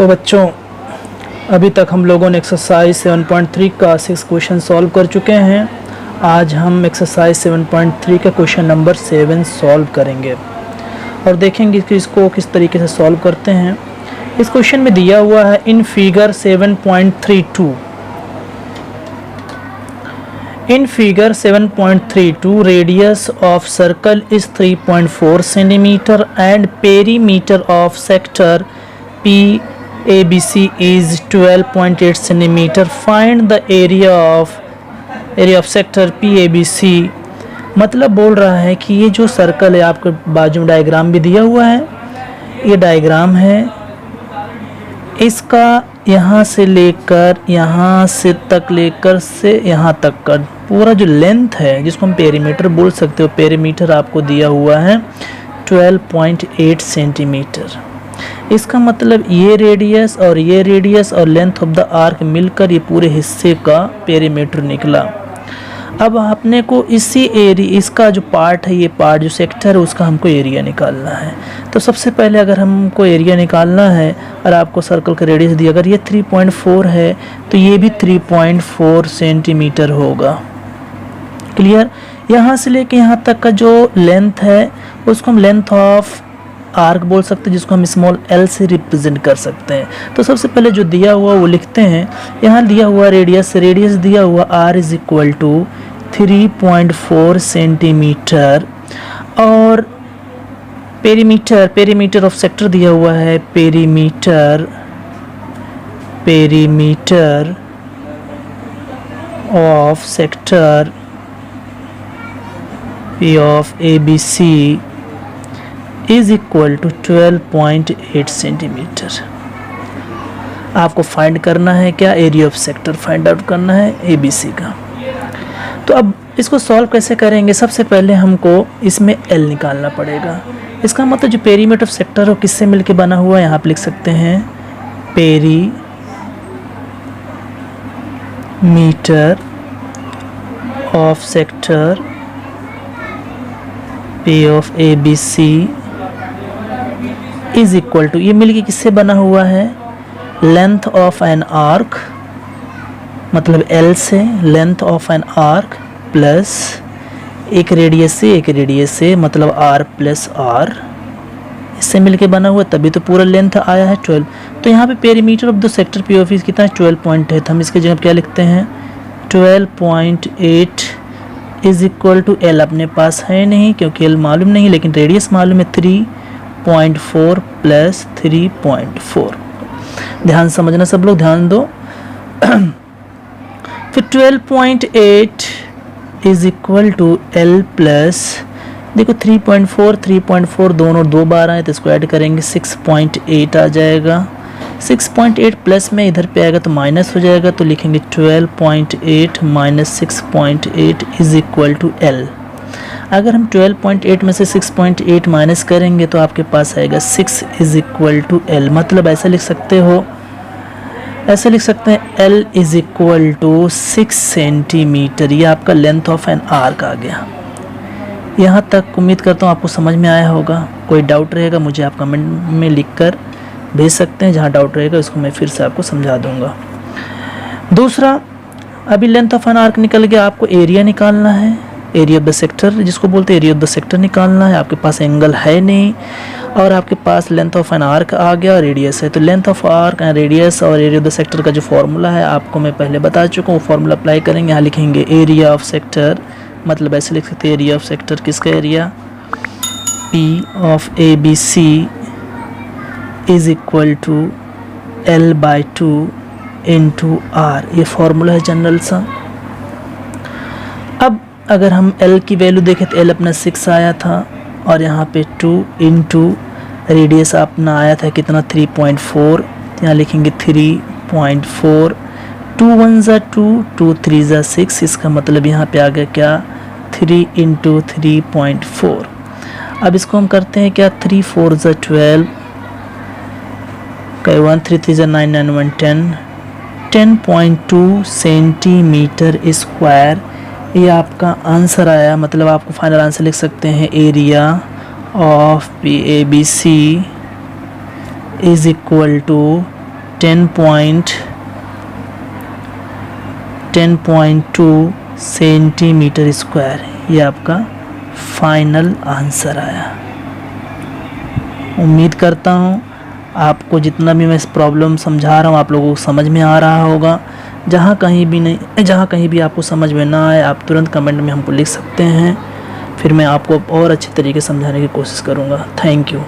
तो बच्चों, अभी तक हम लोगों ने एक्सरसाइज 7.3 का 6 क्वेश्चन सॉल्व कर चुके हैं। आज हम एक्सरसाइज 7.3 का क्वेश्चन नंबर 7 सॉल्व करेंगे और देखेंगे कि इसको किस तरीके से सॉल्व करते हैं। इस क्वेश्चन में दिया हुआ है in figure 7.32 In figure 7.32, radius of circle is 3.4 cm and perimeter of sector PABC is 12.8 cm. Find the area of sector PABC। मतलब बोल रहा है कि ये जो सर्कल है, आपके बाजू में डायग्राम भी दिया हुआ है, ये डायग्राम है, इसका यहाँ से लेकर यहाँ से तक लेकर से यहाँ तक का पूरा जो लेंथ है, जिसको हम पेरीमीटर बोल सकते हो, पेरीमीटर आपको दिया हुआ है 12.8 सेंटीमीटर। इसका मतलब ये रेडियस और लेंथ ऑफ द आर्क मिलकर ये पूरे हिस्से का पेरीमीटर निकला। अब आपने को इसी एरिया, इसका जो पार्ट है, ये पार्ट जो सेक्टर है, उसका हमको एरिया निकालना है। तो सबसे पहले अगर हमको एरिया निकालना है और आपको सर्कल का रेडियस दिया, अगर ये 3.4 है तो ये भी 3.4 सेंटीमीटर होगा। क्लियर? यहाँ से लेके यहाँ तक का जो लेंथ है उसको हम लेंथ ऑफ आर्क बोल सकते हैं, जिसको हम स्मॉल l से रिप्रेजेंट कर सकते हैं। तो सबसे पहले जो दिया हुआ वो लिखते हैं। यहाँ दिया हुआ रेडियस दिया हुआ r is equal to 3.4 centimetre और पेरीमीटर ऑफ सेक्टर दिया हुआ है, perimeter of sector P of ABC is equal to 12.8 centimetre. आपको फाइंड करना है क्या? Area of sector find out करना है ABC का। तो अब इसको सॉल्व कैसे करेंगे? सबसे पहले हमको इसमें L निकालना पड़ेगा। इसका मतलब जो पेरीमीटर ऑफ सेक्टर हो किससे मिलके बना हुआ है, यहाँ पे लिख सकते हैं perimeter of sector P of ABC is equal to, ये मिलके किससे बना हुआ है? लेंथ ऑफ एन आर्क, मतलब L से length of an arc plus एक रेडियस से मतलब R प्लस R, इससे मिलके बना हुआ, तभी तो पूरा लेंथ आया है 12। तो यहाँ पे perimeter of the sector P of कितना है? 12 पॉइंट है। तो हम इसके जगह क्या लिखते हैं? 12.8 इज इक्वल टू L अपने पास है नहीं क्योंकि L मालूम नहीं, लेकिन रेडियस मालूम है 3.4 प्लस 3.4। ध्यान समझना सब लोग, ध्यान दो। फिर 12.8 is equal to L plus, देखो 3.4 दोनों दो बार आए तो इसको ऐड करेंगे 6.8 आ जाएगा। 6.8 प्लस में इधर पे आएगा तो माइनस हो जाएगा, तो लिखेंगे 12.8 minus 6.8 is equal to L। अगर हम 12.8 में से 6.8 माइनस करेंगे तो आपके पास आएगा 6 इज इक्वल टू L। मतलब ऐसा लिख सकते हैं L is equal to 6 centimetre. ये आपका लेंथ ऑफ एन आर्क आ गया। यहाँ तक उम्मीद करता हूँ आपको समझ में आया होगा। कोई डाउट रहेगा मुझे आप कमेंट में लिखकर भेज सकते हैं, जहाँ डाउट रहेगा उसको मैं फिर से आपको समझा दूंगा। दूसरा, अभी लेंथ ऑफ एन आर्क निकल गया, आपको एरिया निकालना है, एरिया ऑफ द सेक्टर जिसको बोलते हैं, एरिया ऑफ द सेक्टर निकालना है। आपके पास एंगल है नहीं और आपके पास लेंथ ऑफ एन आर्क आ गया, रेडियस है। तो length of arc and radius और एरिया ऑफ द सेक्टर का जो फॉर्मूला है आपको मैं पहले बता चुका हूँ, वो फॉर्मूला अप्लाई करेंगे। यहाँ लिखेंगे एरिया ऑफ सेक्टर, मतलब ऐसे लिख सकते हैं एरिया ऑफ सेक्टर, किसका area? P of ABC is equal to L/2 into R। ये फॉर्मूला है जनरल सा। अब अगर हम L की वैल्यू देखें तो L अपना 6 आया था और यहाँ पे 2 इंटू रेडियस अपना आया था कितना? 3.4। यहाँ लिखेंगे 3.4, 2 1 ज़ा 2, 2 3 ज़ा 6। इसका मतलब यहाँ पे आ गया क्या? 3 इंटू 3.4। अब इसको हम करते हैं क्या? 3 4 ज़ा 12, 1 3 3 ज़ा 9 9 1 10, 10.2 सेंटीमीटर स्क्वायर। ये आपका आंसर आया। मतलब आपको फाइनल आंसर लिख सकते हैं area of PABC is equal to 10.2 centimetre square. ये आपका फाइनल आंसर आया। उम्मीद करता हूँ आपको जितना भी मैं इस प्रॉब्लम समझा रहा हूँ आप लोगों को समझ में आ रहा होगा। जहाँ कहीं भी आपको समझ में ना आए आप तुरंत कमेंट में हमको लिख सकते हैं, फिर मैं आपको और अच्छे तरीके से समझाने की कोशिश करूँगा। Thank you.